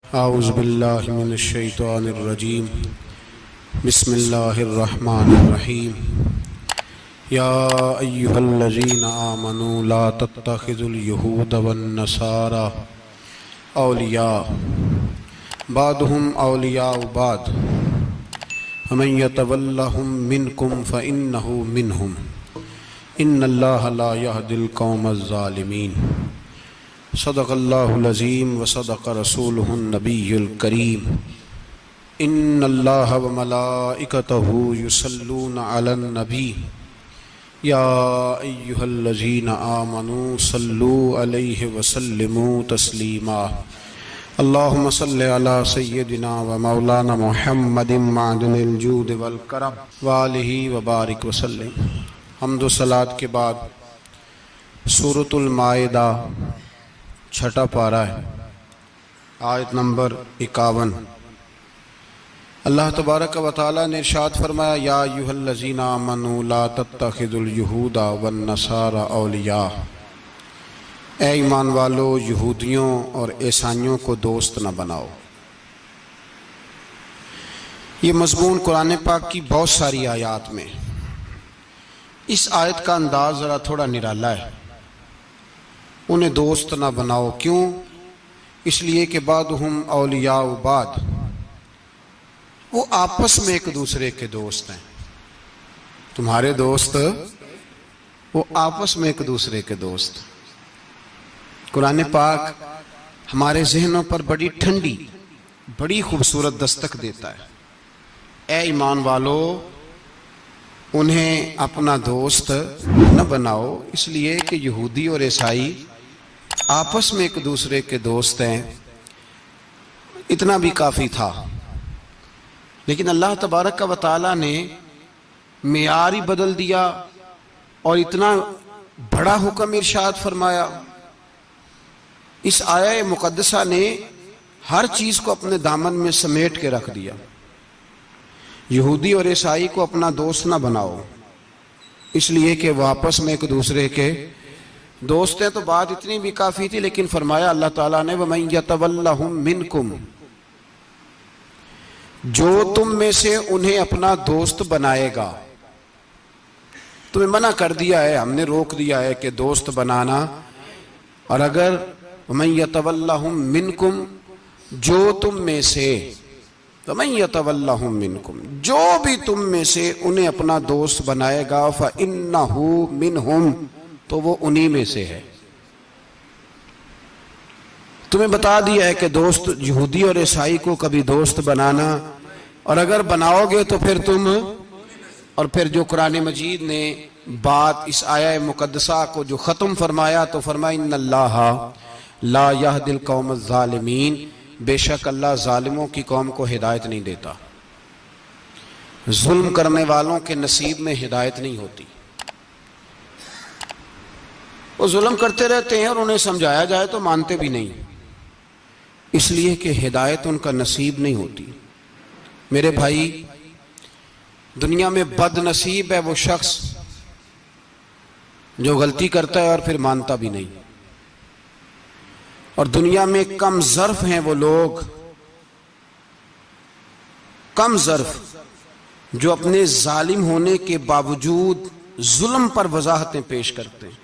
औज़ु बिल्लाहि मिनश शैतानिर रजीम। बिस्मिल्लाहिर रहमानिर रहीम। या अय्युहल्लज़ीना आमनू ला तत्तखिज़ुल यहूदा वन नसारा औलिया बादुहुम औलियाउ बाद वमन यतवल्लहुम मिनकुम फ़इन्नहु मिनहुम इन्नल्लाहा ला यहदिल कौमज़ ज़ालिमीन। सदक़ल्लाहुल अज़ीम व सदक़ रसूलुहुन नबियुल करीम। इन्नल्लाहा व मलाइकतहु युसल्लूना अलन नबी या अय्युहल्लज़ीना आमनू सल्लू अलैहि व सल्लिमू तस्लीमा। अल्लाहुम्मा सल्लि अला सय्यिदिना व मौलाना मुहम्मदिन मादिनिल जूद वल करम व आलिहि व बारिक व सल्लिम। हम्द व सलात के बाद सूरतुल माइदा छठा पारा है, आयत नंबर 51। अल्लाह तबारक व तआला ने इरशाद फरमाया, या अय्युहल्लज़ीना आमनू ला तत्तखिज़ुल यहूदा वन नसारा औलिया। ए ईमान वालो, यहूदियों और ईसाइयों को दोस्त न बनाओ। ये मज़मून कुरान पाक की बहुत सारी आयात में। इस आयत का अंदाज ज़रा थोड़ा निराला है। उन्हें दोस्त ना बनाओ, क्यों? इसलिए कि बादुहुम औलियाउ बाद, वो आपस में एक दूसरे के दोस्त हैं। तुम्हारे दोस्त वो आपस में एक दूसरे के दोस्त। कुरान पाक हमारे जहनों पर बड़ी ठंडी, बड़ी खूबसूरत दस्तक देता है। ए ईमान वालो, उन्हें अपना दोस्त न बनाओ, इसलिए कि यहूदी और ईसाई आपस में एक दूसरे के दोस्त हैं। इतना भी काफ़ी था, लेकिन अल्लाह तबारक व तआला ने मेयार ही बदल दिया और इतना बड़ा हुक्म इरशाद फरमाया। इस आया मुकद्दसा ने हर चीज़ को अपने दामन में समेट के रख दिया। यहूदी और ईसाई को अपना दोस्त ना बनाओ, इसलिए कि वो आपस में एक दूसरे के दोस्त हैं। तो बात इतनी भी काफ़ी थी, लेकिन फरमाया अल्लाह ताला ने, वमन यतवल्लहुम मिनकुम, जो तुम में से उन्हें अपना दोस्त बनाएगा। तुम्हें मना कर दिया है, हमने रोक दिया है कि दोस्त बनाना। और अगर वमन यतवल्लहुम मिनकुम, जो तुम में से, वमन यतवल्लहुम मिनकुम, जो भी तुम में से उन्हें अपना दोस्त बनाएगा, फ़इन्नहु मिनहुम, तो वो उन्हीं में से है। तुम्हें बता दिया है कि दोस्त यहूदी और ईसाई को कभी दोस्त बनाना, और अगर बनाओगे तो फिर तुम। और फिर जो कुरान मजीद ने बात इस आया मुकद्दसा को जो ख़त्म फरमाया, तो फरमाया इन्नल्लाहा ला यहदिल कौमज़ ज़ालिमीन, बेशक अल्लाह जालिमों की कौम को हिदायत नहीं देता। जुल्म करने वालों के नसीब में हिदायत नहीं होती। वो जुल्म करते रहते हैं और उन्हें समझाया जाए तो मानते भी नहीं, इसलिए कि हिदायत उनका नसीब नहीं होती। मेरे भाई, दुनिया में बदनसीब है वो शख्स जो गलती करता है और फिर मानता भी नहीं। और दुनिया में कम ज़र्फ हैं वो लोग, कम ज़र्फ, जो अपने जालिम होने के बावजूद जुल्म पर वजाहतें पेश करते हैं,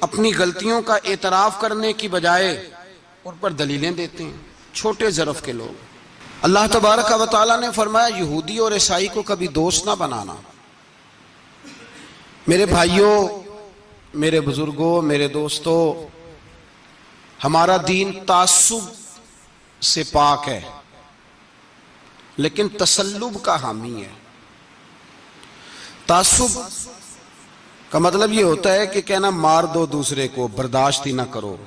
अपनी गलतियों का एतराफ़ करने की बजाय उन पर दलीलें देते हैं। छोटे ज़रफ़ के लोग। अल्लाह तबारक व तआला ने फरमाया, यहूदी और ईसाई को कभी दोस्त ना बनाना। मेरे भाइयों, मेरे बुजुर्गों, मेरे दोस्तों, हमारा दीन तासुब से पाक है, लेकिन तसल्लुब का हामी है। तासुब का मतलब ये होता है कि कहना मार दो दूसरे को, बर्दाश्त ही ना करो।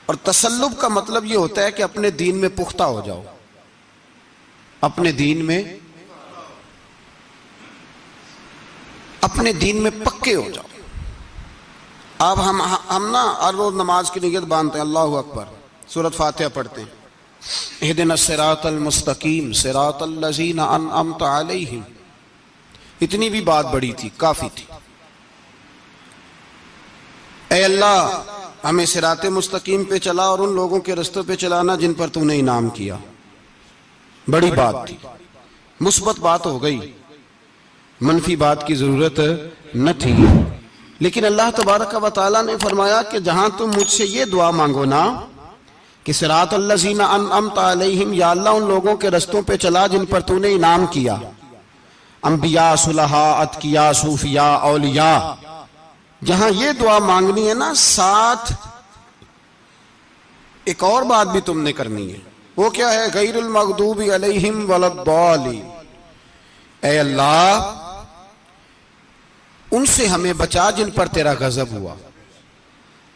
और तसल्लुब का मतलब ये होता है कि अपने दीन में पुख्ता हो जाओ, अपने दीन में पक्के हो जाओ। अब हम ना हर रोज नमाज की नियत बांधते हैं, अल्लाहु अकबर, सूरत फातिहा पढ़ते हैं, इहदिनस सिरातल मुस्तकीम सिरातल लज़ीना अनअमत अलैहिम। इतनी भी बात बड़ी थी, काफी थी। ऐ अल्लाह, हमें सिराते मुस्तकीम पे चला और उन लोगों के रस्तों पे चलाना जिन पर तूने इनाम किया। बड़ी बात थी, मुस्बत बात हो गई, मनफी बात की जरूरत न थी। लेकिन अल्लाह तबारक व तआला ने फरमाया कि जहां तुम मुझसे ये दुआ मांगो ना कि सिरात अल्लज़ीना अनअमता अलैहिम, या अल्लाह उन लोगों के रस्तों पे चला जिन पर तूने इनाम किया, अंबिया, सुलहा, अतकिया, सूफिया, औलिया, जहां ये दुआ मांगनी है ना, साथ एक और बात भी तुमने करनी है। वो क्या है? गैरुल मगदूबी अलैहिम वलद्दालिन, ऐ अल्लाह उनसे हमें बचा जिन पर तेरा गजब हुआ,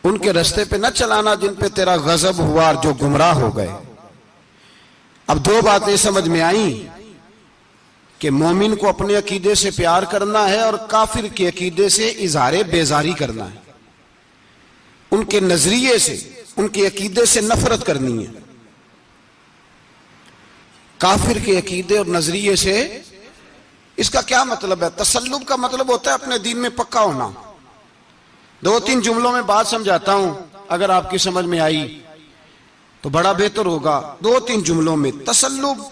उनके रास्ते पे न चलाना जिन पे तेरा गजब हुआ और जो गुमराह हो गए। अब दो बातें समझ में आई कि मोमिन को अपने अकीदे से प्यार करना है और काफिर के अकीदे से इजहारे बेजारी करना है, उनके नजरिए से, उनके अकीदे से नफरत करनी है। काफिर के अकीदे और नजरिए से, इसका क्या मतलब है? तसल्लुब का मतलब होता है अपने दीन में पक्का होना। दो तीन जुमलों में बात समझाता हूं, अगर आपकी समझ में आई तो बड़ा बेहतर होगा। दो तीन जुमलों में, तसल्लुब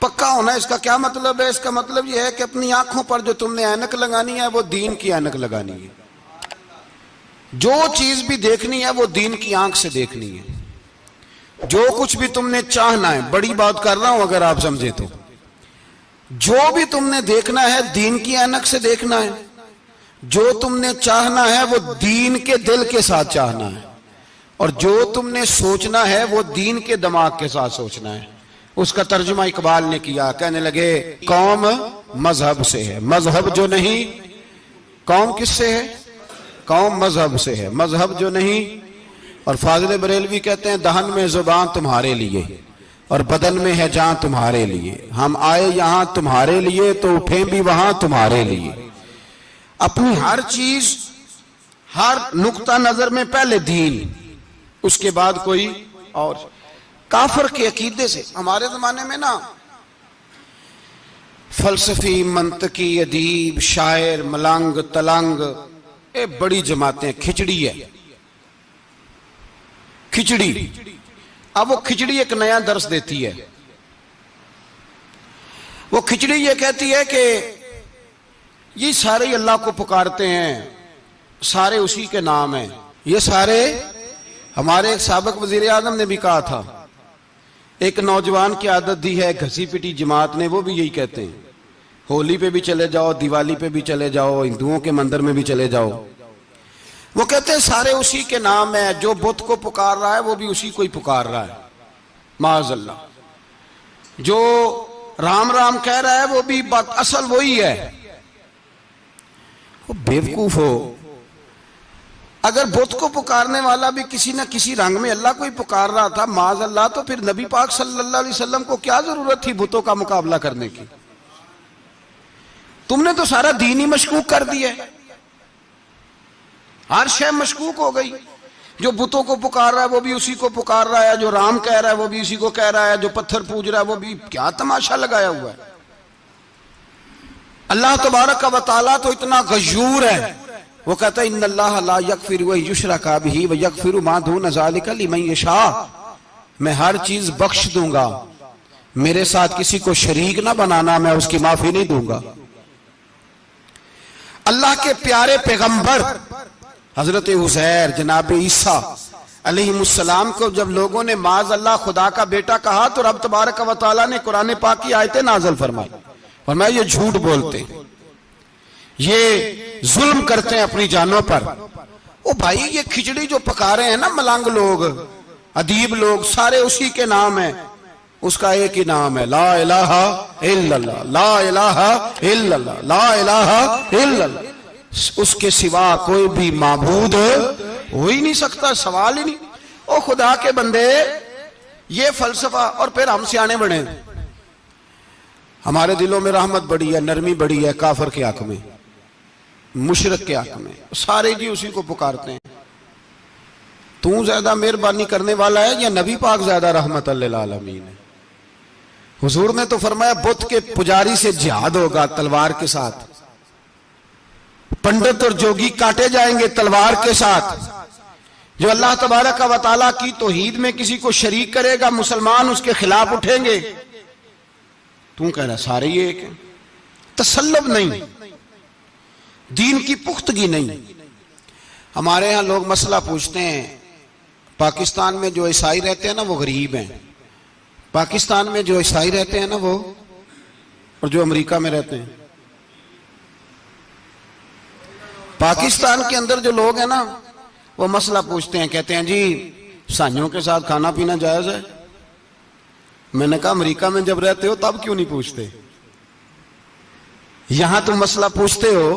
पक्का होना, इसका क्या मतलब है? इसका मतलब यह है कि अपनी आंखों पर जो तुमने ऐनक लगानी है वो दीन की ऐनक लगानी है। जो चीज भी देखनी है वो दीन की आंख से देखनी है। जो कुछ भी तुमने चाहना है, बड़ी बात कर रहा हूं अगर आप समझे तो, जो भी तुमने देखना है दीन की ऐनक से देखना है। जो तुमने चाहना है वो दीन के दिल के साथ चाहना है, और जो तुमने सोचना है वो दीन के दिमाग के साथ सोचना है। उसका तर्जुमा इकबाल ने किया, कहने लगे कौम मजहब से है, मजहब जो नहीं। कौम किससे है? कौम मजहब से है, मजहब जो नहीं। और फाजिल बरेलवी कहते हैं दहन में जुबान तुम्हारे लिए और बदन में है जान तुम्हारे लिए। हम आए यहां तुम्हारे लिए तो उठे भी वहां तुम्हारे लिए। अपनी हर चीज, हर नुक्ता नजर में पहले दीन, उसके बाद कोई और। काफिर के अकीदे से हमारे जमाने में ना फलसफी, मंतकी, अदीब, शायर, मलंग, तलंग, ये बड़ी जमातें, खिचड़ी है, खिचड़ी। अब वो खिचड़ी एक नया दर्श देती है। वो खिचड़ी ये कहती है कि ये सारे अल्लाह को पुकारते हैं, सारे उसी के नाम हैं। ये सारे, हमारे साबिक वजीर आजम ने भी कहा था, एक नौजवान की आदत दी है घसी पिटी जमात ने, वो भी यही कहते हैं। होली पे भी चले जाओ, दिवाली पे भी चले जाओ, हिंदुओं के मंदिर में भी चले जाओ, वो कहते हैं सारे उसी के नाम है। जो बुत को पुकार रहा है वो भी उसी को ही पुकार रहा है, माअज़ल्लाह। जो राम राम कह रहा है वो भी बात असल वही है। वो बेवकूफ हो। अगर बुत को पुकारने वाला भी किसी न किसी रंग में अल्लाह को ही पुकार रहा था, माअज़ल्लाह, तो फिर नबी पाक सल्लल्लाहु अलैहि वसल्लम को क्या जरूरत थी बुतों का मुकाबला करने की? तुमने तो सारा दीन ही मशकूक कर दिया, हर शय मशकूक हो गई। जो बुतों को पुकार रहा है वो भी उसी को पुकार रहा है, जो राम कह रहा है वो भी उसी को कह रहा है, जो पत्थर पूज रहा है वो भी। क्या तमाशा लगाया हुआ है। अल्लाह तबारक व तआला तो इतना गयूर है, वो कहता है इन्नल्लाह ला यगफिरु अन युशरका बिही व यगफिरु मा दून ज़ालिका लिमन यशा। मैं हर चीज बख्श दूंगा, मेरे साथ किसी को शरीक ना बनाना, मैं उसकी माफी नहीं दूंगा। अल्लाह के प्यारे पैगंबर हजरत उज़ैर, जनाब ईसा अलैहिमुस्सलाम को जब लोगों ने माज़ अल्लाह खुदा का बेटा कहा, तो रब तबारक व तआला ने कुरान पाक की आयतें नाज़िल फरमाई, फरमाया ये झूठ बोलते हैं, ये जुल्म करते हैं अपनी जानों पर। ओ भाई, ये खिचड़ी जो पका रहे हैं ना मलंग लोग, अदीब लोग, सारे उसी के नाम है। उसका एक ही नाम है, ला इलाहा इल्लल्लाह, ला इलाहा इल्लल्लाह, ला इलाहा इल्लल्लाह। उसके सिवा कोई भी माबूद हो ही नहीं सकता, सवाल ही नहीं। ओ खुदा के बंदे, ये फलसफा, और फिर हम सियाने बने। हमारे दिलों में रहमत बड़ी है, नरमी बड़ी है काफिर के हक में, मुशरिक के हक में, सारे जी उसी को पुकारते हैं। तू ज्यादा मेहरबानी करने वाला है या नबी पाक ज्यादा रहमत लिल आलमीन है? हुजूर ने तो फरमाया बुत के पुजारी से जिहाद होगा तलवार के साथ। पंडित और जोगी काटे जाएंगे तलवार के साथ। जो अल्लाह तबारक व तआला की तौहीद में किसी को शरीक करेगा, मुसलमान उसके खिलाफ उठेंगे। तू कह रहा सारे ही एक है। तसल्लब नहीं, दीन की पुख्तगी नहीं। हमारे यहां लोग मसला पूछते हैं, पाकिस्तान में जो ईसाई रहते हैं ना वो गरीब हैं, पाकिस्तान में जो ईसाई रहते हैं ना वो, और जो अमेरिका में रहते हैं। पाकिस्तान के अंदर जो लोग हैं ना वो मसला पूछते हैं, कहते हैं जी ईसाइयों के साथ खाना पीना जायज है। मैंने कहा अमेरिका में जब रहते हो तब क्यों नहीं पूछते? यहां तुम मसला पूछते हो,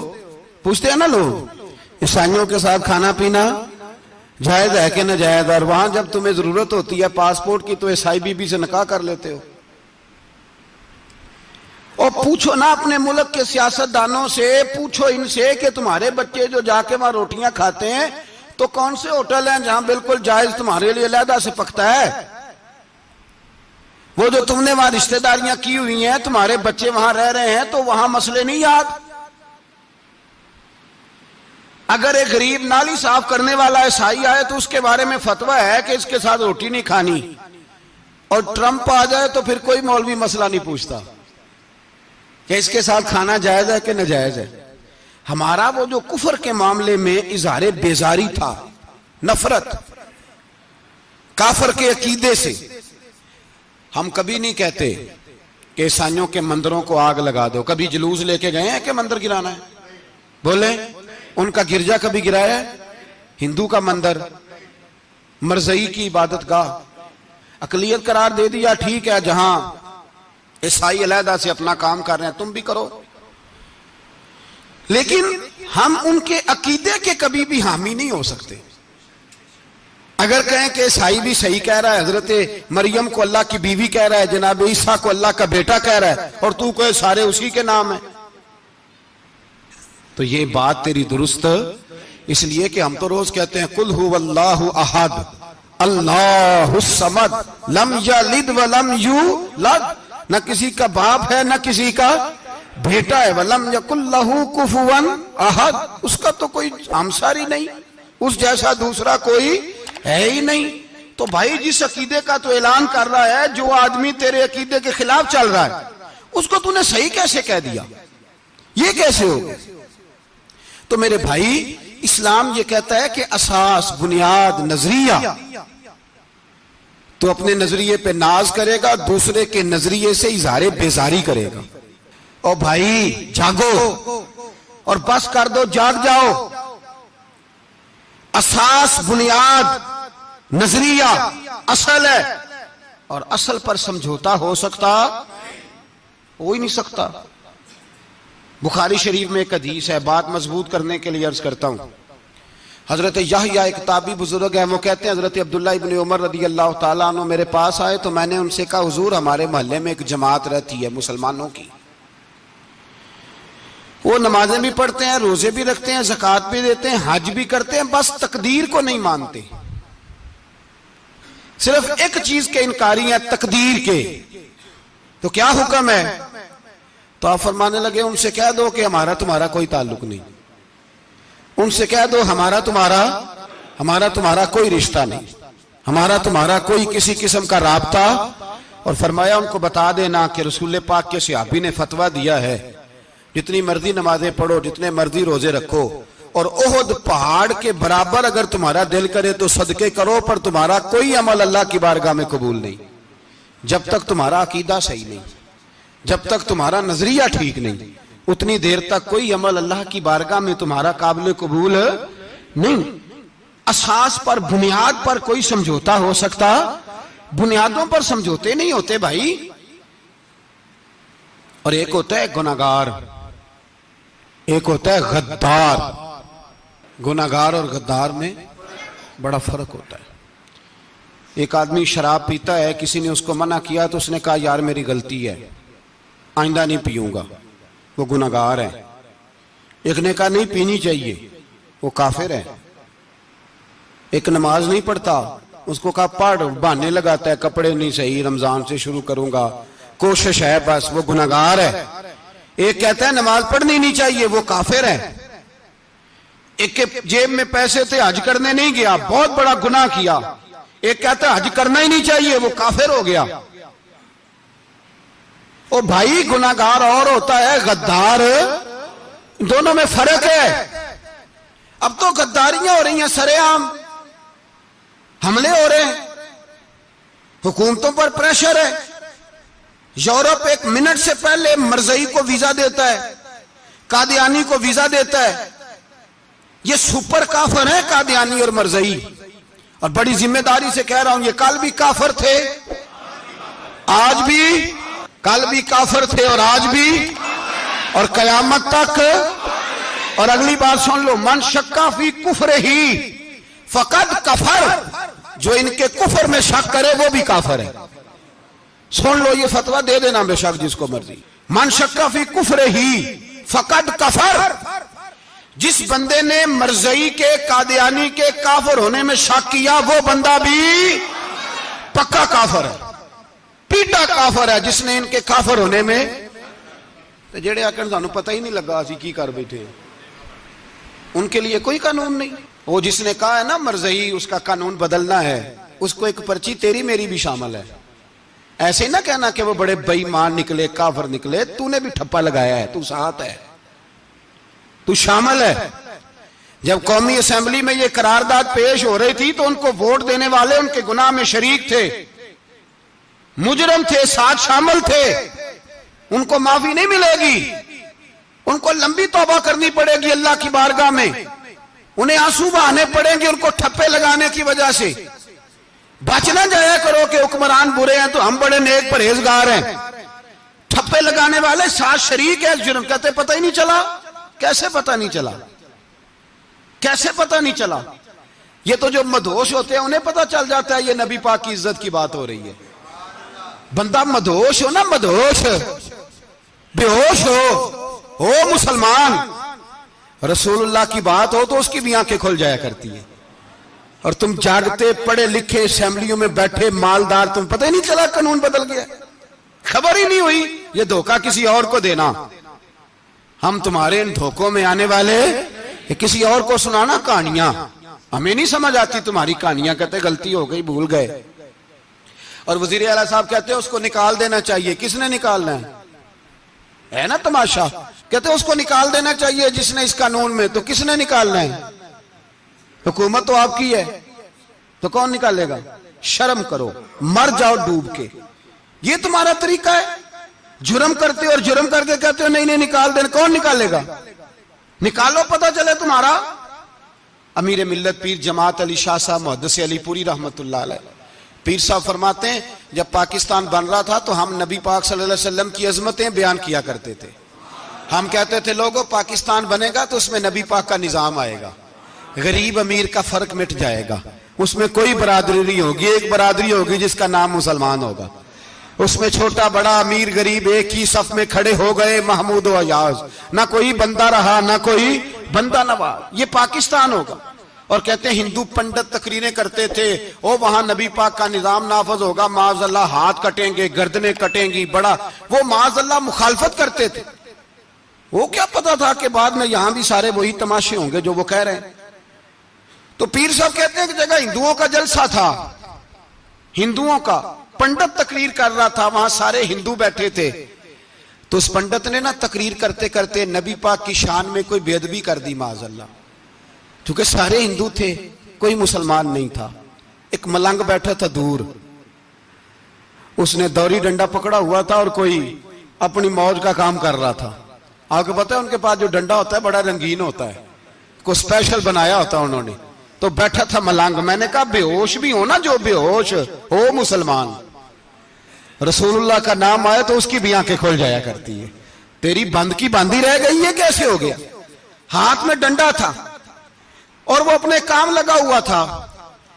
पूछते हैं ना लोग, ईसाइयों के साथ खाना पीना जायज है कि न जायज, और वहां जब तुम्हें जरूरत होती है पासपोर्ट की तो ईसाई बीबी से निकाह कर लेते हो। और पूछो ना अपने मुल्क के सियासतदानों से, पूछो इनसे कि तुम्हारे बच्चे जो जाके वहां रोटियां खाते हैं तो कौन से होटल हैं जहां बिल्कुल जायज तुम्हारे लिए अलहदा से पकता है? वो जो तुमने वहां रिश्तेदारियां की हुई हैं, तुम्हारे बच्चे वहां रह रहे हैं तो वहां मसले नहीं याद। अगर एक गरीब नाली साफ करने वाला ईसाई आए तो उसके बारे में फतवा है कि इसके साथ रोटी नहीं खानी, और ट्रंप आ जाए तो फिर कोई मौलवी मसला नहीं पूछता कि इसके साथ खाना जायज है कि नाजायज है। हमारा वो जो कुफर के मामले में इजहार बेजारी था, नफरत काफर के अकीदे से, हम कभी नहीं कहते कि ईसाइयों के मंदिरों को आग लगा दो। कभी जुलूस लेके गए हैं कि मंदिर गिराना है? बोले उनका गिरजा कभी गिराया है? हिंदू का मंदिर, मरज़ई की इबादत गाह, अकलियत करार दे दिया, ठीक है जहां ईसाई अलहदा से अपना काम कर रहे हैं तुम भी करो। लेकिन हम उनके अकीदे के कभी भी हामी नहीं हो सकते। अगर कहें कि ईसाई भी सही कह रहा है, हजरत मरियम को अल्लाह की बीवी कह रहा है, जनाब ईसा को अल्लाह का बेटा कह रहा है, और तू कहे सारे उसी के नाम है, तो ये बात तेरी दुरुस्त इसलिए कि हम तो रोज कहते हैं कुल हुवल्लाहु अहद अल्लाहुस समद लम यलिद व लम यूलद, न किसी का बाप है न किसी का बेटा है, वलम यकुल लहू कुफुवन अहद, उसका तो कोई हमसारी नहीं, उस जैसा दूसरा कोई है ही नहीं। तो भाई जिस अकीदे का तो ऐलान कर रहा है, जो आदमी तेरे अकीदे के खिलाफ चल रहा है, उसको तूने सही कैसे कह दिया? ये कैसे हो? तो मेरे भाई इस्लाम ये कहता है कि असास, बुनियाद, नजरिया, तो अपने नजरिए पे नाज करेगा, दूसरे के नजरिए से इजहार बेजारी करेगा। और भाई जागो और बस कर दो, जाग जाओ। असास, बुनियाद, नजरिया असल है, और असल पर समझौता हो सकता हो ही नहीं सकता। बुखारी शरीफ में एक हदीस है, बात मजबूत करने के लिए अर्ज करता हूं। हजरत याहया एक ताबी बुजुर्ग है, वो कहते हैं हजरत अब्दुल्ला इब्न उमर रदी अल्लाह ताला अन्हु मेरे पास आए तो मैंने उनसे कहा हुजूर हमारे मोहल्ले में एक जमात रहती है मुसलमानों की, वो नमाजें भी पढ़ते हैं, रोजे भी रखते हैं, ज़कात भी देते हैं, हज भी करते हैं, बस तकदीर को नहीं मानते। सिर्फ एक चीज के इनकारी है, तकदीर के। तो क्या हुक्म है? तो आप फरमाने लगे उनसे कह दो कि हमारा तुम्हारा कोई ताल्लुक नहीं, उनसे कह दो हमारा तुम्हारा कोई रिश्ता नहीं, हमारा तुम्हारा कोई किसी किस्म का राबता। और फरमाया उनको बता देना कि रसूल पाक के सहाबी ने फतवा दिया है जितनी मर्जी नमाजें पढ़ो, जितने मर्जी रोजे रखो, और ओहद पहाड़ के बराबर अगर तुम्हारा दिल करे तो सदके करो, पर तुम्हारा कोई अमल अल्लाह की बारगाह में कबूल नहीं जब तक तुम्हारा अकीदा सही नहीं, जब तक तुम्हारा नजरिया ठीक नहीं, उतनी देर तक कोई अमल अल्लाह की बारगाह में तुम्हारा काबिल कबूल नहीं। असास पर, बुनियाद पर कोई समझौता हो सकता, बुनियादों पर समझौते नहीं होते भाई। और एक होता है गुनाहगार, एक होता है गद्दार। गुनाहगार और गद्दार में बड़ा फर्क होता है। एक आदमी शराब पीता है, किसी ने उसको मना किया तो उसने कहा यार मेरी गलती है, आइंदा नहीं पीऊंगा, वो गुनाहगार है। एक ने कहा नहीं पीनी चाहिए, वो काफिर है। एक नमाज नहीं पढ़ता, उसको कहा पढ़, बहाने लगाता है, कपड़े नहीं सही, रमजान से शुरू करूंगा, कोशिश है बस, वो गुनाहगार है। एक कहता है नमाज पढ़नी नहीं चाहिए, वो काफिर है। एक के जेब में पैसे थे, हज करने नहीं गया, बहुत बड़ा गुनाह किया। एक कहता है हज करना ही नहीं चाहिए, वो काफिर हो गया। ओ भाई, गुनाहगार और होता है, गद्दार, दोनों में फर्क है। अब तो गद्दारियां हो रही हैं, सरेआम हमले हो रहे हैं, हुकूमतों पर प्रेशर है। यूरोप 1 मिनट से पहले मरज़ई को वीजा देता है, कादियानी को वीजा देता है। ये सुपर काफिर है कादियानी और मरज़ई, और बड़ी जिम्मेदारी से कह रहा हूं, ये कल भी काफिर थे, आज भी, कल भी काफिर थे और आज भी, और कयामत तक। और अगली बात सुन लो, मन शक्का फी कुफ्र ही फकद कफर, जो इनके कुफर में शक करे वो भी काफिर है। सुन लो, ये फतवा दे देना बेशक जिसको मर्जी। मन शक्का फी कुफ्र ही फकद कफर, जिस बंदे ने मरज़ई के, कादियानी के काफिर होने में शक किया, वो बंदा भी पक्का काफिर है, पीटा काफिर है, जिसने इनके काफिर होने में। तो जेड़े आकर सानू पता ही नहीं लगा असी की कर बैठे, उनके लिए कोई कानून नहीं। वो जिसने कहा है ना मरज़ई, उसका कानून बदलना है, उसको एक पर्ची तेरी मेरी भी शामिल है। ऐसे ना कहना कि वो बड़े बेईमान निकले, काफिर निकले, तूने भी ठप्पा लगाया है, तू साथ है, तू शामिल है। जब कौमी असेंबली में ये करारदाद पेश हो रही थी तो उनको वोट देने वाले उनके गुनाह में शरीक थे, मुजरम थे, साथ शामिल थे। उनको माफी नहीं मिलेगी, उनको लंबी तौबा करनी पड़ेगी अल्लाह की बारगाह में, उन्हें आंसू बहाने पड़ेंगे उनको ठप्पे लगाने की वजह से। बच ना जाया करो कि हुक्मरान बुरे हैं तो हम बड़े नेक परहेजगार हैं। ठप्पे लगाने वाले साथ शरीक है जुर्म, कहते पता ही नहीं चला। कैसे पता नहीं चला, कैसे पता नहीं चला? ये तो जो मदहोश होते हैं उन्हें पता चल जाता है ये नबी पाक की इज्जत की बात हो रही है। बंदा मदहोश हो ना, मदहोश, बेहोश हो मुसलमान, रसूलुल्लाह की बात हो तो उसकी भी आंखें खुल जाया करती है। और तुम जागते पढ़े लिखे असेंबलियों में बैठे मालदार, तुम पता ही नहीं चला कानून बदल गया, खबर ही नहीं हुई। ये धोखा किसी और को देना, हम तुम्हारे इन धोखों में आने वाले, किसी और को सुनाना कहानियां, हमें नहीं समझ आती तुम्हारी कहानियां। कहते गलती हो गई, भूल गए। और वजीर आला साहब कहते हैं उसको निकाल देना चाहिए। किसने निकालना है ना तमाशा? कहते उसको निकाल देना चाहिए जिसने इस कानून में, तो किसने निकालना है? हुकूमत तो आपकी है, तो कौन निकालेगा? शर्म करो, मर जाओ डूब के। ये तुम्हारा तरीका है? जुर्म करते हो और जुर्म करके कहते हो नहीं नहीं निकाल देना। कौन निकालेगा? निकालो, पता चले तुम्हारा। अमीर मिल्लत पीर जमात अली शाह साहब मुहद्दिस अलीपुरी रहमतुल्लाह अलैह, पीर साहब फरमाते हैं जब पाकिस्तान बन रहा था तो हम नबी पाक सल्लल्लाहु अलैहि वसल्लम की अजमतें बयान किया करते थे। हम कहते थे लोगों पाकिस्तान बनेगा तो उसमें नबी पाक का निजाम आएगा, गरीब अमीर का फर्क मिट जाएगा, उसमें कोई बरादरी नहीं होगी, एक बरादरी होगी जिसका नाम मुसलमान होगा। उसमें छोटा बड़ा अमीर गरीब एक ही सफ में खड़े हो गए, महमूद व अयाज, ना कोई बंदा रहा ना कोई बंदा नवाज। ये पाकिस्तान होगा। और कहते हैं हिंदू पंडित तकरीरें करते थे, ओ वहां नबी पाक का निजाम नाफज होगा, माज़अल्लाह हाथ कटेंगे, गर्दनें कटेंगी, बड़ा वो माज़अल्लाह मुखालफत करते थे। वो क्या पता था कि बाद में यहां भी सारे वही तमाशे होंगे जो वो कह रहे हैं। तो पीर साहब कहते हैं कि जगह हिंदुओं का जलसा था, हिंदुओं का पंडित तकरीर कर रहा था, वहां सारे हिंदू बैठे थे, तो उस पंडित ने ना तकरीर करते करते नबी पाक की शान में कोई बेअदबी कर दी माज़अल्लाह। क्योंकि सारे हिंदू थे, कोई मुसलमान नहीं था। एक मलंग बैठा था दूर, उसने दौरी डंडा पकड़ा हुआ था और कोई अपनी मौज का काम कर रहा था। आपको पता है उनके पास जो डंडा होता है बड़ा रंगीन होता है, को स्पेशल बनाया होता है उन्होंने। तो बैठा था मलंग। मैंने कहा बेहोश भी हो ना, जो बेहोश हो मुसलमान, रसूलुल्लाह का नाम आए तो उसकी भी आंखें खुल जाया करती है। तेरी बंद की बंदी रह गई है, कैसे हो गया? हाथ में डंडा था और वो अपने काम लगा हुआ था।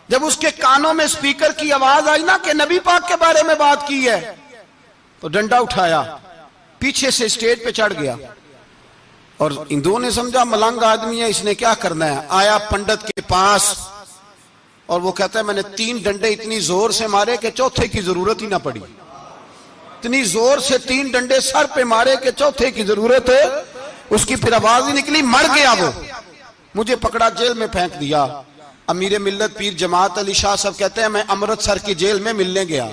जब उसके कानों में स्पीकर की आवाज आई ना कि नबी पाक के बारे में बात की है, तो डंडा उठाया, पीछे से स्टेज पे चढ़ गया। और हिंदुओं ने समझा मलंग आदमी है, इसने क्या करना है। आया पंडित के पास और वो कहता है मैंने 3 डंडे इतनी जोर से मारे कि चौथे की जरूरत ही ना पड़ी। इतनी जोर से 3 डंडे सर पे मारे कि चौथे की जरूरत है उसकी फिर आवाज ही निकली, मर गया वो। मुझे पकड़ा, जेल में फेंक दिया। अमीर मिल्लत पीर जमात अली शाह साहब कहते हैं मैं अमृतसर की जेल में मिलने गया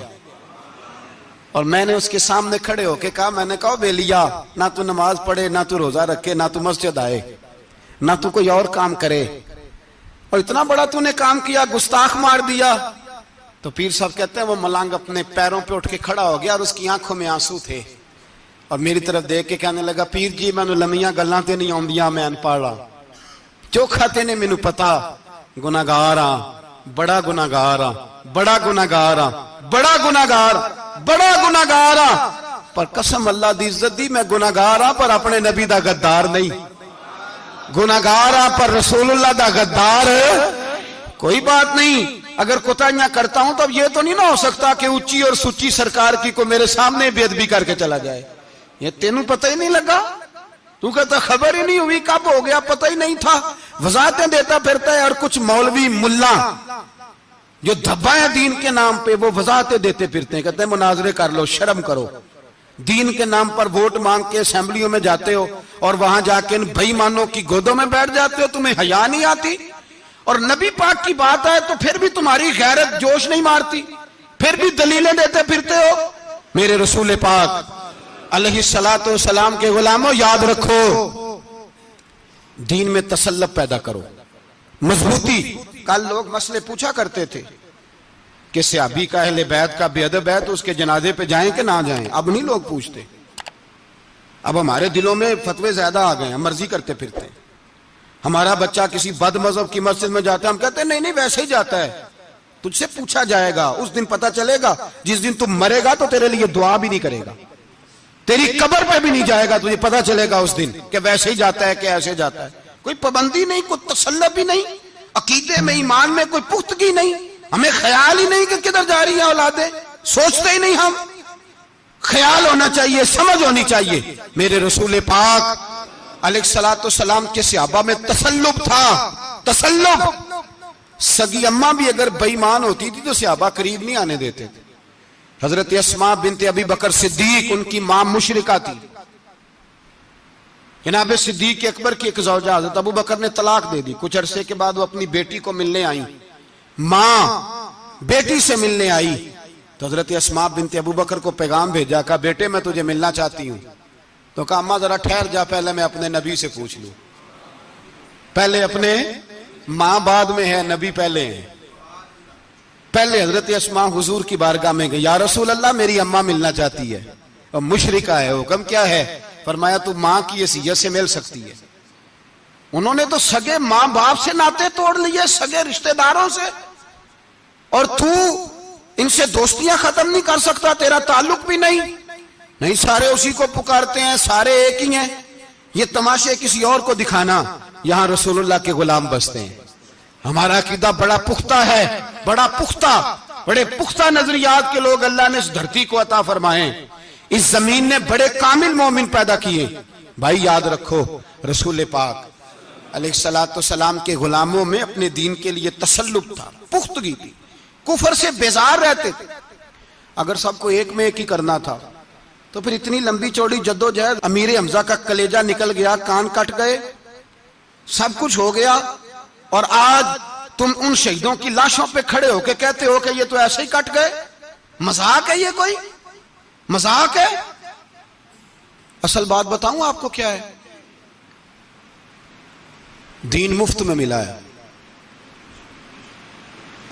और मैंने उसके सामने खड़े होके कहा, मैंने कहा बेलिया, ना तू नमाज पढ़े, ना तू रोजा रखे, ना तू मस्जिद आए, ना तू कोई और काम करे, और इतना बड़ा तूने काम किया, गुस्ताख मार दिया। तो पीर साहब कहते हैं वो मलंग अपने पैरों पे उठ के खड़ा हो गया और उसकी आंखों में आंसू थे और मेरी तरफ देख के कहने लगा, पीर जी मैनू लम्मियां गल्लां ते नहीं आउंदियां, मैं अनपढ़ हाँ, चोखा ते ने मैनू पता, गुनाहगार हाँ, बड़ा गुनाहगार हाँ, बड़ा गुनाहगार हाँ, बड़ा गुनाहगार, बड़ा गुनाहगार हाँ, पर कसम अल्लाह दी इज्जत दी मैं गुनाहगार हाँ पर अपने नबी दा गद्दार नहीं, गुनाहगार हाँ पर रसूलुल्लाह दा गद्दार कोई बात नहीं। अगर कोताहियां करता हूं तो ये तो नहीं ना हो सकता कि ऊंची और सुच्ची सरकार की को मेरे सामने बेअदबी करके चला जाए। ये तेनू पता ही नहीं लगा, तू कहता खबर ही नहीं हुई, कब हो गया पता ही नहीं था, वजाहतें देता फिरता है। और कुछ मौलवी मुल्ला जो धब्बा है दीन के नाम पे वो वजाहतें देते फिरते हैं, कहते हैं मुनाजरे कर लो, शर्म करो, दीन के नाम पर वोट मांग के असेंबलियों में जाते हो और वहां जाके इन बेईमानों की गोदों में बैठ जाते हो, तुम्हें हया नहीं आती। और नबी पाक की बात है तो फिर भी तुम्हारी गैरत जोश नहीं मारती, फिर भी दलीलें देते फिरते हो। मेरे रसूल पाक अलैहिस्सलातु वस्सलाम के गुलामों, याद रखो दीन में तसल्लुब पैदा करो, मजबूती। कल लोग मसले पूछा करते थे कि सहाबी का अहले बैत का बेअदब है तो उसके जनाजे पे जाएं कि ना जाएं, अब नहीं लोग पूछते। अब हमारे दिलों में फतवे ज्यादा आ गए हैं, मर्जी करते फिरते हैं। हमारा बच्चा किसी बद मजहब की मस्जिद में जाता है, हम कहते हैं नहीं नहीं वैसे ही जाता है, तुझसे पूछा जाएगा, उस दिन पता चलेगा, जिस दिन तुम मरेगा तो तेरे लिए दुआ भी नहीं करेगा, तेरी कब्र पे भी नहीं जाएगा, तुझे पता चलेगा उस दिन कि वैसे ही जाता है कि ऐसे जाता है। कोई पाबंदी नहीं, कोई तसल्लुब भी नहीं, अकीदे में ईमान में कोई पुख्तगी नहीं, हमें ख्याल ही नहीं कि किधर जा रही है औलादे, सोचते ही नहीं हम। ख्याल होना चाहिए, समझ होनी चाहिए। मेरे रसूल पाक अलैहिस्सलातु वस्सलाम के सहाबा में तसल्लुब था, तसल्लुब। सगी अम्मा भी अगर बेईमान होती थी तो सहाबा करीब नहीं आने देते थे। हजरत अस्मा बिनते अबी बकर सिद्दीक, उनकी मां मुशरिका थी। जनाब सिद्दीक अकबर की एक ज़ौजा हजरत अबू बकर ने तलाक दे दी। कुछ अरसे के बाद वो अपनी बेटी को मिलने आई, मां बेटी से मिलने आई तो हजरत अस्मा बिनते अबू बकर को पैगाम भेजा, कहा बेटे मैं तुझे मिलना चाहती हूं। तो कहा अम्मा जरा ठहर जा, पहले मैं अपने नबी से पूछ लूं, पहले अपने मां बाद में है, नबी पहले है। पहले हजरत अस्मा हुजूर की बारगाह में गई, या रसूल अल्लाह मेरी अम्मा मिलना चाहती है और मुशरिका है, हुक्म क्या है? फरमाया तू मां की हैसियत से मिल सकती है। उन्होंने तो सगे मां बाप से नाते तोड़ लिए, सगे रिश्तेदारों से, और तू इनसे दोस्तियां खत्म नहीं कर सकता, तेरा ताल्लुक भी नहीं। नहीं, सारे उसी को पुकारते हैं, सारे एक ही हैं। ये तमाशे किसी और को दिखाना, यहां रसूलुल्लाह के गुलाम बसते हैं। हमारा अकीदा बड़ा पुख्ता है, बड़ा पुख्ता, बड़े पुख्ता नजरियात के लोग अल्लाह ने इस धरती को अता फरमाए। इस जमीन ने बड़े कामिल मोमिन पैदा किए। भाई याद रखो रसूल पाक अलैहिस्सलातु वस्सलाम के गुलामों में अपने दीन के लिए तसल्लुब था, पुख्तगी थी, कुफर से बेजार रहते थे। अगर सबको एक में एक ही करना था तो फिर इतनी लंबी चौड़ी जद्दोजहद, अमीर हमजा का कलेजा निकल गया, कान कट गए, सब कुछ हो गया, और आज तुम उन शहीदों की लाशों पे खड़े होके कहते हो कि ये तो ऐसे ही कट गए। मजाक है ये? कोई मजाक है? असल बात बताऊं आपको क्या है, दीन मुफ्त में मिला है,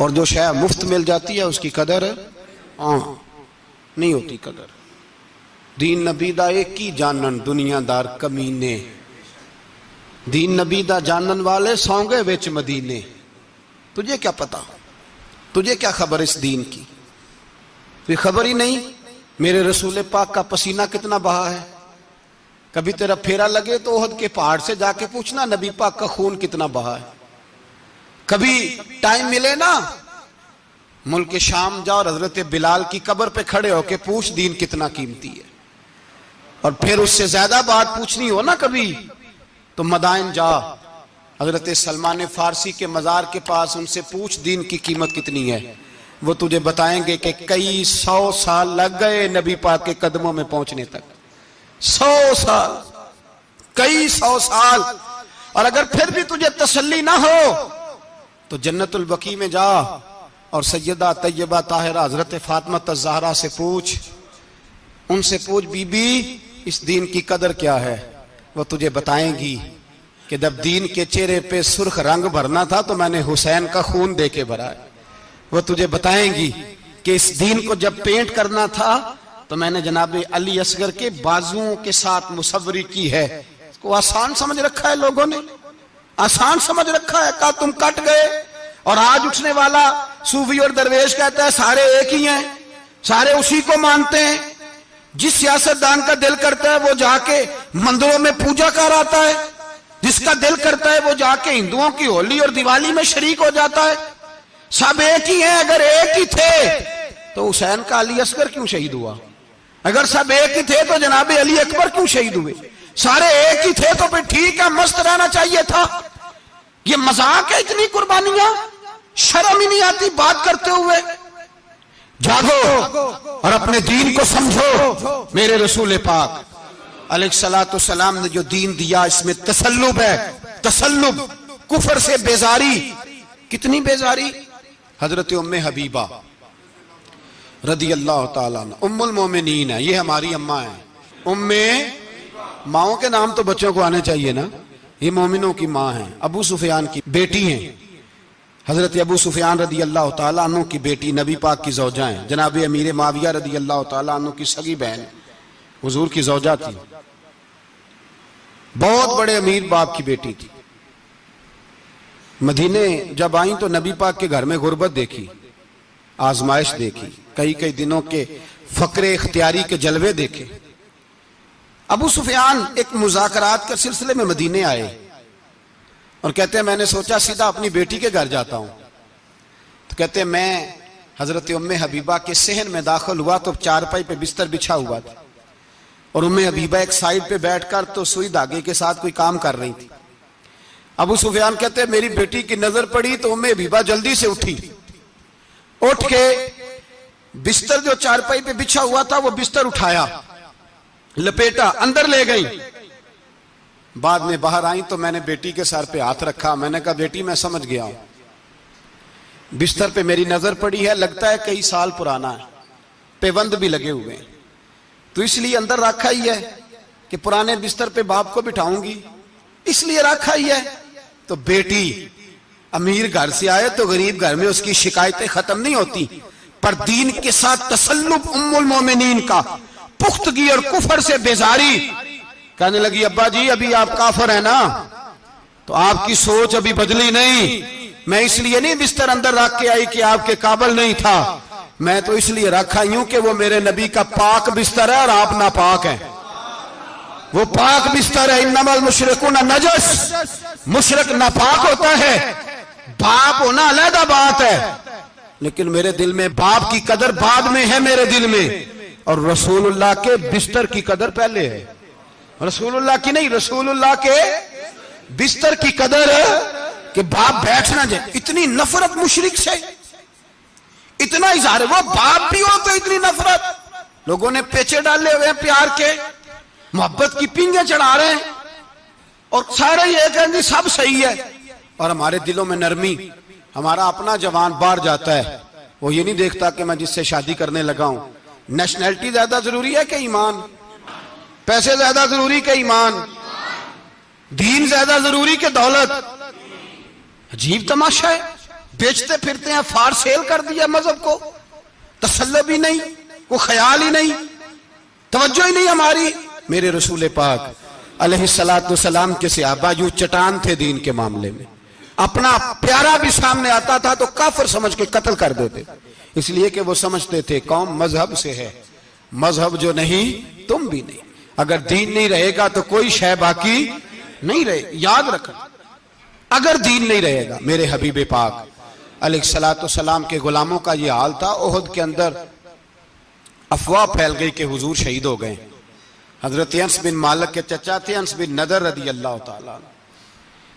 और जो शय मुफ्त मिल जाती है उसकी कदर नहीं होती। कदर दीन नबी दा एक ही जानन दुनियादार कमीने, दीन नबी दा जानन वाले सौंगे विच मदीने। तुझे क्या पता, तुझे क्या खबर इस दीन की? तुझे खबर ही नहीं मेरे रसूल पाक का पसीना कितना बहा है। कभी तेरा फेरा लगे तो ओहद के पहाड़ से जाके पूछना नबी पाक का खून कितना बहा है। कभी टाइम मिले ना मुल्क शाम जा और हजरत बिलाल की कब्र पे खड़े होके पूछ दीन कितना कीमती है। और फिर उससे ज्यादा बात पूछनी हो ना कभी तो मदाइन जा, हजरत सलमान फारसी के मजार के पास उनसे पूछ दीन की कीमत कितनी है। वो तुझे बताएंगे कि कई 100 साल लग गए नबी पाक के कदमों में पहुंचने तक। 100 साल, कई 100 साल। और अगर फिर भी तुझे तसल्ली ना हो तो जन्नतुल बकी में जा और सैयदा तैयबा ताहिरा हजरत फातिमा ज़हरा से पूछ, उनसे पूछ बीबी इस दीन की कदर क्या है। वो तुझे बताएंगी कि जब दीन के चेहरे पे सुर्ख रंग भरना था तो मैंने हुसैन का खून दे के भरा है। वो तुझे बताएंगी कि इस दीन को जब पेंट करना था तो मैंने जनाब अली असगर के बाजुओं के साथ मुसव्वरी की है। इसको आसान समझ रखा है लोगों ने, आसान समझ रखा है। कहा तुम कट गए और आज उठने वाला सूफी और दरवेश कहता है सारे एक ही हैं, सारे उसी को मानते हैं। जिस सियासतदान का दिल करता है वो जाके मंदिरों में पूजा कर आता है, जिसका दिल करता है वो जाके हिंदुओं की होली और दिवाली में शरीक हो जाता है। सब एक ही हैं। अगर एक ही थे तो हुसैन का अली असगर क्यों शहीद हुआ? अगर सब एक ही थे तो जनाबे अली अकबर क्यों शहीद हुए? सारे एक ही थे तो फिर ठीक है, मस्त रहना चाहिए था। ये मजाक है इतनी कुर्बानियां, शर्म ही नहीं आती बात करते हुए। जागो और अपने दीन को समझो। मेरे रसूल पाक अलैहिस्सलातु सलाम ने जो दीन दिया इसमें तसल्लुब है, तसल्लुब, कुफर से बेजारी। कितनी बेजारी? हजरत उम्मे हबीबा रदी अल्लाह ताला उम्मुल मोमिनीन है, ये हमारी अम्मा है। उम्मे, माओ के नाम तो बच्चों को आने चाहिए ना। ये मोमिनों की माँ है, अबू सुफियान की बेटी हैं। हजरत अबू सुफियान रदी अल्लाह ताला अन्हु की बेटी, नबी पाक की ज़ौजा हैं। जनाब अमीर माविया रदी अल्लाह ताला अन्हु की सगी बहन हुजूर की ज़ौजा थी। बहुत बड़े अमीर बाप की बेटी थी। मदीने जब आई तो नबी पाक के घर में गुर्बत देखी, आजमाइश देखी, कई कई दिनों के फकरे इख्तियारी के जलवे देखे। अबू सुफियान एक मुज़ाकरात के सिलसिले में मदीने आए और कहते हैं मैंने सोचा सीधा अपनी बेटी के घर जाता हूं। तो कहते हैं मैं हजरत उम्मे हबीबा के सहन में दाखिल हुआ तो चारपाई पे बिस्तर बिछा हुआ था और उम्मे हबीबा एक साइड पे बैठकर तो सुई धागे के साथ कोई काम कर रही थी। अबू सुफियान कहते हैं मेरी बेटी की नजर पड़ी तो उम्मे हबीबा जल्दी से उठी, उठ के बिस्तर जो चारपाई पे बिछा हुआ था वो बिस्तर उठाया, लपेटा, अंदर ले गई। बाद में बाहर आई तो मैंने बेटी के सर पे हाथ रखा। मैंने कहा बेटी मैं समझ गया हूं, बिस्तर पे मेरी नजर पड़ी है, लगता है कई साल पुराना है, पेबंद भी लगे हुए हैं, तो इसलिए अंदर रखा ही है कि पुराने बिस्तर पे बाप को बिठाऊंगी, इसलिए रखा ही है। तो बेटी अमीर घर से आए तो गरीब घर में उसकी शिकायतें खत्म नहीं होती, पर दीन के साथ तसल्लुब उम्मुल मोमिनीन का, पुख्तगी और कुफर से बेजारी। कहने लगी अब्बा जी अभी आप काफिर है ना, तो आपकी सोच अभी बदली नहीं। मैं इसलिए नहीं बिस्तर अंदर रख के आई कि आपके काबिल नहीं था, मैं तो इसलिए रखा यूं कि वो मेरे नबी का पाक बिस्तर है और आप नापाक हैं। वो पाक बिस्तर है। इन्नमल मुशरिकून नजस, मुशरिक नापाक होता है, बाप होना अलग बात है, लेकिन मेरे दिल में बाप की कदर बाद में है मेरे दिल में, और रसूलुल्लाह के बिस्तर की कदर पहले है। रसूलुल्लाह की नहीं, रसूलुल्लाह के बिस्तर की कदर है कि बाप बैठ ना जाए। इतनी नफरत मुशरिक से, इतना इजहार, वो बाप भी हो तो इतनी नफरत। लोगों ने पेचे डाले हुए हैं प्यार के, मोहब्बत की पिंगे चढ़ा रहे हैं और सारे ये कहेंगे सब सही है। और हमारे दिलों में नरमी, हमारा अपना जवान बाहर जाता है, वो ये नहीं देखता कि मैं जिससे शादी करने लगा हूं नेशनैलिटी ज्यादा जरूरी है कि ईमान, पैसे ज्यादा जरूरी के ईमान, दीन ज्यादा जरूरी के दौलत। अजीब तमाशा है, बेचते फिरते हैं, फार सेल कर दिया मजहब को, तसल्लुब ही नहीं, कोई ख्याल ही नहीं, तवज्जो ही नहीं हमारी। मेरे रसूल पाक अलैहिस्सलातु सलाम के सहाबा यूं चट्टान थे दीन के मामले में, अपना प्यारा भी सामने आता था तो काफिर समझ के कत्ल कर देते, इसलिए कि वो समझते थे कौम मजहब से है, मजहब जो नहीं तुम भी नहीं। अगर दीन नहीं रहेगा तो कोई शय बाकी नहीं रहे, याद रखना। अगर दीन नहीं रहेगा, मेरे हबीब पाक अलैहिस्सलातु सलाम के गुलामों का ये हाल था। ओहद के अंदर अफवाह फैल गई कि हुजूर शहीद हो गए। हजरत अनस बिन मालिक के चचा थे अनस बिन नदर रदी अल्लाह ताला,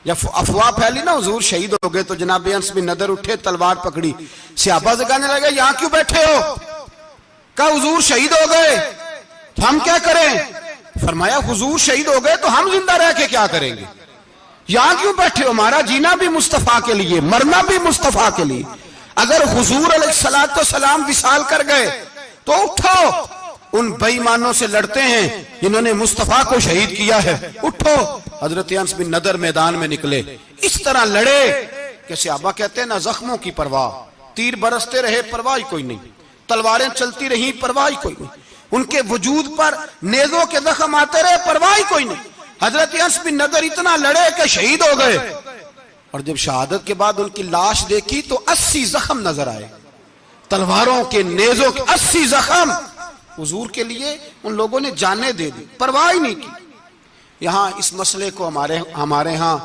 जब अफवाह फैली ना हुजूर शहीद हो गए तो जनाब अनस बिन नदर उठे, तलवार पकड़ी, सहाबा से कहने लगे यहां क्यों बैठे हो? कहा हुजूर शहीद हो गए तो हम क्या करें? फरमाया हुजूर शहीद हो गए तो हम जिंदा रह के क्या करेंगे? यहां क्यों बैठे हो? हमारा जीना भी मुस्तफा के लिए, मरना भी मुस्तफा के लिए। अगर हुजूर अलैहिस्सलाम विसाल कर गए तो उठो। उन बेईमानों से लड़ते हैं जिन्होंने मुस्तफा को शहीद किया है, उठो। हजरत अनस बिन नदर मैदान में निकले, इस तरह लड़े कि सहाबा कहते हैं ना जख्मों की परवाह, तीर बरसते रहे परवाह कोई नहीं, तलवारें चलती रही परवाह कोई नहीं, उनके वजूद पर नेजों के जख्म आते रहे परवाह कोई नहीं। हजरत अनस बिन नदर इतना लड़े कि शहीद हो गए, और जब शहादत के बाद उनकी लाश देखी तो 80 जख्म नजर आए, तलवारों के नेजों के 80 जख्म। हुजूर के लिए उन लोगों ने जाने दे दी, परवाह ही नहीं की। यहां इस मसले को हमारे यहां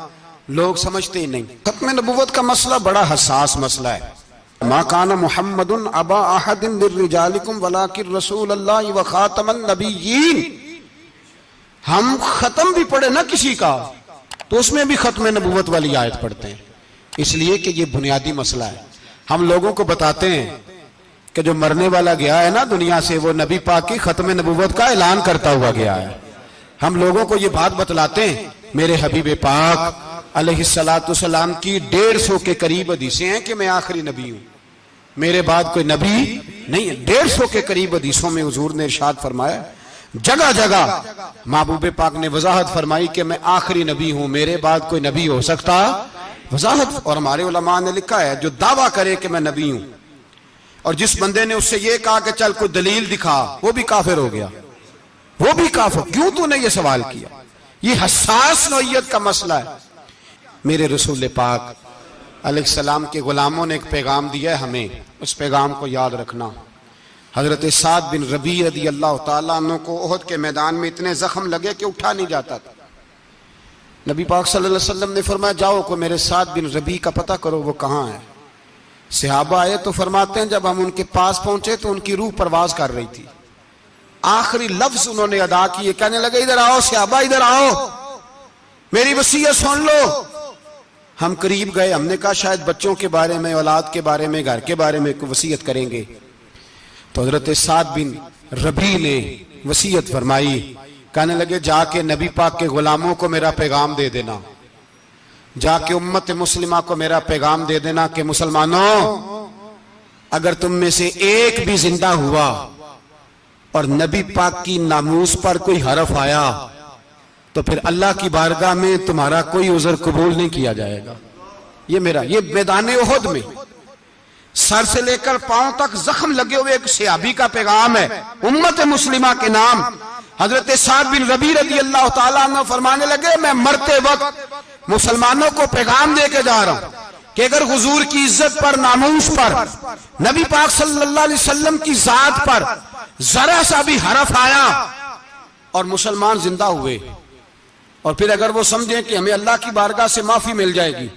लोग समझते ही नहीं। खत्म नबुव्वत का मसला बड़ा हसास मसला है। मा काना मुहम्मदुन अबा अहदिन मिर रिजालिकुम वलाकिन रसूलुल्लाह व खातमन नबिय्यीन। हम खत्म भी पढ़े ना किसी का तो उसमें भी खत्म नबुव्वत वाली आयत पढ़ते हैं, इसलिए कि ये बुनियादी मसला है। हम लोगों को बताते हैं कि जो मरने वाला गया है ना दुनिया से, वो नबी पाक की खत्म नबुव्वत का ऐलान करता हुआ गया है। हम लोगों को ये बात बतलाते हैं, मेरे हबीब पाक अलैहिस्सलाम की 150 के करीब हदीसें हैं कि मैं आखिरी नबी हूं, मेरे बाद कोई नबी नहीं है। 150 के करीब हदीसों में हुजूर ने इरशाद फरमाया, जगह जगह महबूब पाक ने वजाहत फरमाई कि मैं आखिरी नबी हूं, मेरे बाद कोई नबी हो सकता, वजाहत। और हमारे उलमा ने लिखा है, जो दावा करे कि मैं नबी हूं और जिस बंदे ने उससे ये कहा कि चल कोई दलील दिखा, वो भी काफिर हो गया, वो भी काफिर। क्यों तूने ये सवाल किया? ये हसास नौइयत का मसला है। मेरे रसूल पाक अलैहिस्सलाम के गुलामों ने एक पैगाम दिया है हमें, उस पैगाम को याद रखना। हजरत साद बिन रबी रदी अल्लाह तआला अन्हु को ओहद के मैदान में इतने जख्म लगे कि उठा नहीं जाता था। नबी पाक सल्लल्लाहु अलैहि वसल्लम ने फरमाया, जाओ को मेरे साद बिन रबी का पता करो वो कहाँ है। सहाबा आए तो फरमाते हैं, जब हम उनके पास पहुंचे तो उनकी रूह परवाज कर रही थी। आखिरी लफ्ज उन्होंने अदा किए, कहने लगे, इधर आओ सहाबा, इधर आओ, मेरी वसीयत सुन लो। हम करीब गए, हमने कहा शायद बच्चों के बारे में, औलाद के बारे में, घर के बारे में कोई वसीयत करेंगे। तो हजरत साद बिन रबी ने वसीयत फरमाई, कहने लगे, जाके नबी पाक के गुलामों को मेरा पैगाम दे देना, जाके उम्मत मुस्लिमा को मेरा पैगाम दे देना कि मुसलमानों, अगर तुम में से एक भी जिंदा हुआ और नबी पाक की नामूस पर कोई हरफ आया तो फिर अल्लाह की बारगाह में तुम्हारा कोई उज़र कबूल नहीं किया जाएगा। ये मेरा, ये मैदान ओहद में सर से लेकर पांव तक जख्म लगे हुए एक सहाबी का पैगाम है उम्मत मुस्लिमा के नाम। हजरत साद बिन रबी रज़ी अल्लाह ताला अन्हु फरमाने लगे, मैं मरते वक्त मुसलमानों को पैगाम दे के जा रहा हूं कि अगर हुजूर की इज्जत पर, नामूस पर, नबी पाक सल्लल्लाहु अलैहि वसल्लम की जात पर जरा सा भी हरफ आया और मुसलमान जिंदा हुए, और फिर अगर वो समझें कि हमें अल्लाह की बारगाह से माफी मिल जाएगी,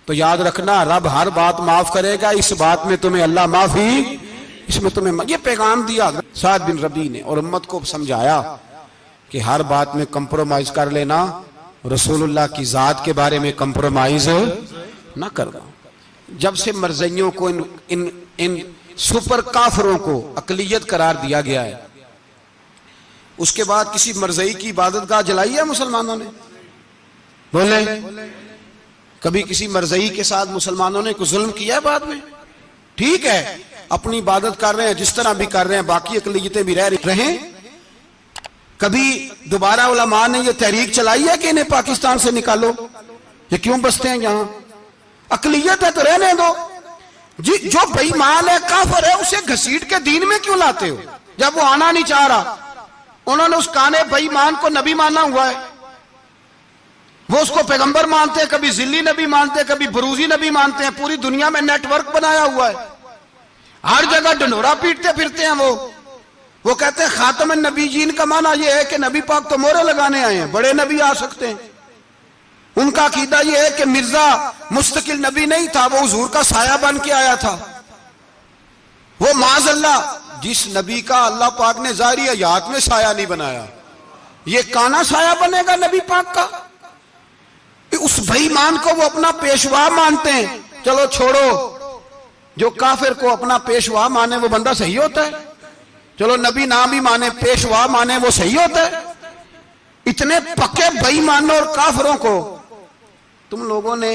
तो याद रखना रब हर बात माफ करेगा, इस बात में तुम्हें अल्लाह माफी, इसमें तुम्हें। ये पैगाम दिया साद बिन रबी ने और उम्मत को समझाया कि हर बात में कंप्रोमाइज कर लेना, रसूलुल्लाह की जात के बारे में कंप्रोमाइज ना करना। जब से मरज़इयों को इन सुपर काफिरों को अकलियत करार दिया गया है, उसके बाद किसी मरज़ई की इबादतगाह जलाई है मुसलमानों ने? बोले, कभी किसी मरज़ई के साथ मुसलमानों ने कुछ जुल्म किया है? बाद में ठीक है, अपनी इबादत कर रहे हैं जिस तरह भी कर रहे हैं, बाकी अकलियतें भी रह रहे हैं। कभी दोबारा उलमा ने यह तहरीक चलाई है कि इन्हें पाकिस्तान से निकालो, ये क्यों बसते हैं यहां? अकलियत है तो रहने दो। जी, जो बेईमान है, काफिर है, उसे घसीट के दीन में क्यों लाते हो? जब वो आना नहीं चाह रहा, उन्होंने उस काने बेईमान को नबी माना हुआ है, वो उसको पैगंबर मानते हैं, कभी जिल्ली नबी मानते हैं, कभी बरूजी नबी मानते हैं, पूरी दुनिया में नेटवर्क बनाया हुआ है, हर जगह ढंढोरा पीटते फिरते हैं। वो कहते हैं खातम नबीयीन का माना यह है कि नबी पाक तो मोहरे लगाने आए हैं, बड़े नबी आ सकते हैं। उनका अकीदा यह है कि मिर्जा मुस्तकिल नबी नहीं था, वो हुजूर का साया बन के आया था। वो माज़अल्लाह जिस नबी का अल्लाह पाक ने ज़ाहिरी हयात में साया नहीं बनाया, ये काना साया बनेगा नबी पाक का? उस बेईमान को वो अपना पेशवा मानते हैं। चलो छोड़ो, जो काफिर को अपना पेशवा माने वो बंदा सही होता है? चलो नबी नाम भी माने, पेशवा माने, वो सही होता है? इतने पक्के बेईमानों और काफिरों को तुम लोगों ने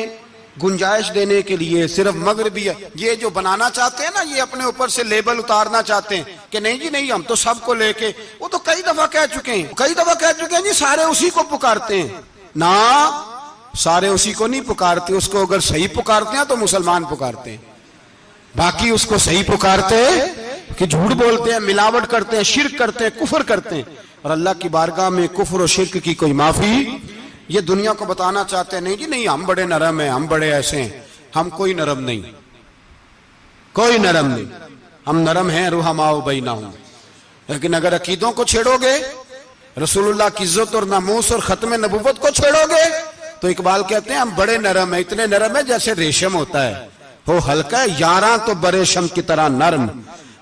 गुंजाइश देने के लिए सिर्फ मगरबी ये जो बनाना चाहते हैं ना, ये अपने ऊपर से लेबल उतारना चाहते हैं कि नहीं जी नहीं, हम तो सबको लेके, वो तो कई दफा कह चुके हैं जी सारे उसी को पुकारते हैं ना, सारे उसी को नहीं पुकारते, उसको अगर सही पुकारते हैं तो मुसलमान पुकारते हैं, बाकी उसको सही पुकारते कि झूठ बोलते हैं, मिलावट करते हैं, शिर्क करते हैं, कुफर करते हैं। और अल्लाह की बारगाह में कुफर और शिर्क की कोई माफी, ये दुनिया को बताना चाहते हैं नहीं जी नहीं, हम बड़े नरम हैं, हम बड़े ऐसे हैं। हम कोई नरम नहीं, कोई नरम नहीं, हम नरम हैं रुहमाओ बैनहुम। लेकिन अगर अकीदों को छेड़ोगे, रसूलुल्लाह की इज्जत और नामूस और खत्म नबुव्वत को छेड़ोगे, तो इकबाल कहते हैं हम बड़े नरम है, इतने नरम है जैसे रेशम होता है, हो हल्का है, यारा तो बरेशम की तरह नरम,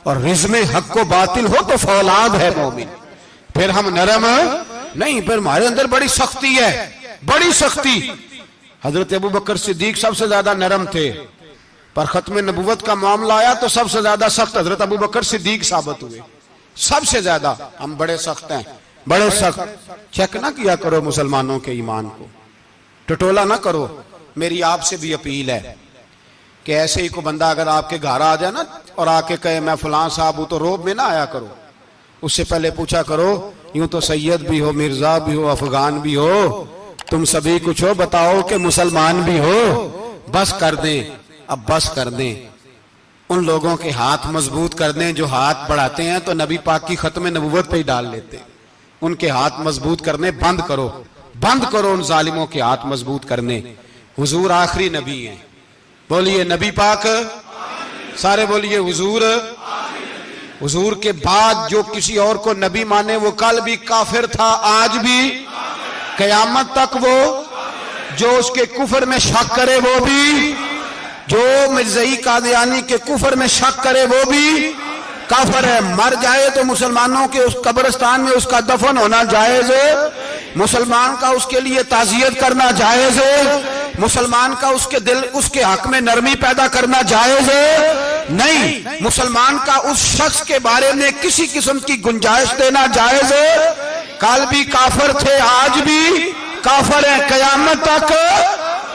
और रिज़्मे हक को बातिल हो तो फौलाद है मोमिन। फिर हम नरम नहीं, फिर हमारे अंदर बड़ी सख्ती है, बड़ी सख्ती। हजरत अबू बकर सिद्दीक सबसे ज्यादा नरम थे, पर खत्म नबुव्वत का मामला आया तो सबसे ज्यादा सख्त हजरत अबू बकर सिद्दीक साबित हुए, सबसे ज्यादा। हम बड़े सख्त हैं, बड़े सख्त। चेक ना किया करो मुसलमानों के ईमान को, टटोला ना करो। मेरी आपसे भी अपील है कि ऐसे ही को बंदा अगर आपके घर आ जाए ना और आके कहे मैं फलां साहब हूं, तो रोब में ना आया करो, उससे पहले पूछा करो यूं तो सैयद भी हो, मिर्जा भी हो, अफगान भी हो, तुम सभी कुछ हो, बताओ कि मुसलमान भी हो। बस कर दें, अब बस कर दें, उन लोगों के हाथ मजबूत कर दें जो हाथ बढ़ाते हैं तो नबी पाक की खत्म नबुव्वत पे ही डाल लेते, उनके हाथ मजबूत करने बंद करो, बंद करो उन जालिमों के हाथ मजबूत करने। हुजूर आखिरी नबी हैं, बोलिए नबी पाक, सारे बोलिए हुजूर। हुजूर के बाद जो किसी और को नबी माने वो कल भी काफिर था, आज भी, कयामत तक वो। जो उसके कुफर में शक करे वो भी, जो मिर्ज़ई कादियानी के कुफर में शक करे वो भी काफिर है। मर जाए तो मुसलमानों के उस कब्रिस्तान में उसका दफन होना जायज है, मुसलमान का उसके लिए ताज़ियत करना जायज है, मुसलमान का उसके दिल उसके हक में नरमी पैदा करना जायज है। नहीं, मुसलमान का उस शख्स के बारे में किसी किस्म की गुंजाइश देना जायज है। कल भी काफिर थे, आज भी काफिर है, कयामत तक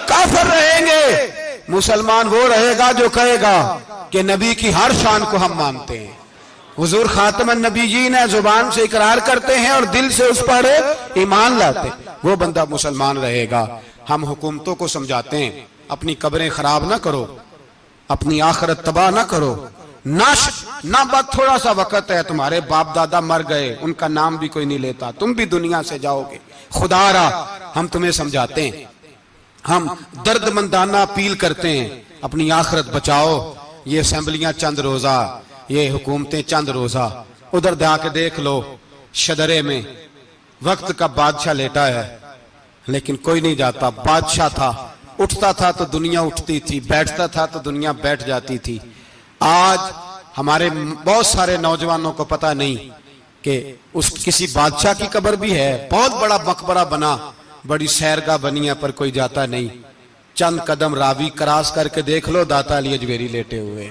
काफिर रहेंगे। मुसलमान वो रहेगा जो कहेगा कि नबी की हर शान को हम मानते हैं, हुजूर खातमुन नबीयीन है, जुबान से इकरार करते हैं और दिल से उस पर ईमान लाते हैं, वो बंदा मुसलमान रहेगा। हम हुकूमतों को समझाते हैं अपनी कब्रें खराब ना करो, अपनी आखिरत तबाह ना करो, ना बात थोड़ा सा वक्त है, तुम्हारे बाप दादा मर गए, उनका नाम भी कोई नहीं लेता, तुम भी दुनिया से जाओगे, खुदारा हम तुम्हें समझाते हैं, हम दर्दमंदाना अपील करते हैं, अपनी आखिरत बचाओ। ये असेंबलियां चंद रोजा, ये हुकूमतें चंद रोजा, उधर जाके देख लो शदरे में वक्त का बादशाह लेटा है, लेकिन कोई नहीं जाता। बादशाह था, उठता था तो दुनिया उठती थी, बैठता था तो दुनिया बैठ जाती थी। आज हमारे बहुत सारे नौजवानों को पता नहीं कि उस किसी बादशाह की कब्र भी है, बहुत बड़ा मकबरा बना, बड़ी सैरगाह बनी है, पर कोई जाता नहीं। चंद कदम रावी क्रॉस करके देख लो, दाता अली अजमेरी लेटे हुए।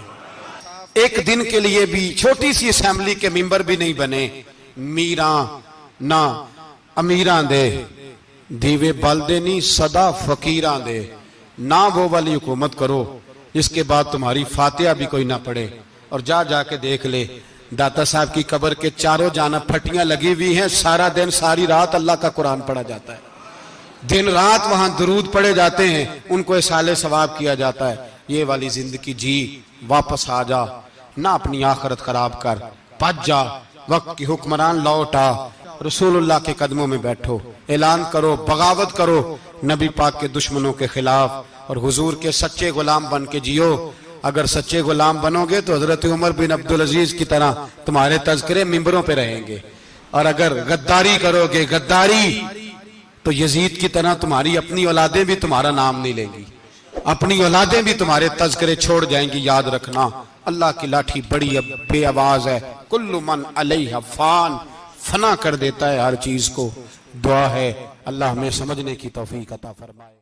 एक दिन के लिए भी छोटी सी असेंबली के मेंबर भी नहीं बने। मीरा ना अमीरां दे दीवे बलदे नहीं, सदा फकीरां दे। ना वो वाली हुकूमत करो जिसके बाद तुम्हारी फातिहा भी कोई ना पढ़े। और जा जाके देख ले, दाता साहब की कब्र के चारों जानब फटियां लगी हुई हैं, सारा दिन सारी रात अल्लाह का कुरान पढ़ा जाता है, दिन रात वहां दुरूद पढ़े जाते हैं, उनको इसाले सवाब किया जाता है। ये वाली जिंदगी जी, वापस आ जा, ना अपनी आखिरत खराब कर, भज जा, वक्त की हुक्मरान लौट आ, रसूलुल्लाह के कदमों में बैठो, ऐलान करो, बगावत करो नबी पाक के दुश्मनों के खिलाफ, और हुजूर के सच्चे गुलाम बन के जियो। अगर सच्चे गुलाम बनोगे तो हजरत उमर बिन अब्दुल अजीज की तरह तुम्हारे तज़किरे मिंबरों पे रहेंगे, और अगर गद्दारी करोगे, गद्दारी, तो यजीद की तरह तुम्हारी अपनी औलादें भी तुम्हारा नाम नहीं लेंगी, अपनी औलादें भी तुम्हारे तज़किरे छोड़ जाएंगी। याद रखना, अल्लाह की लाठी बड़ी बेआवाज है, कुल्लु मन अलैहा फान, फना कर देता है हर चीज को। दुआ है अल्लाह हमें समझने की तौफीक अता फरमाए।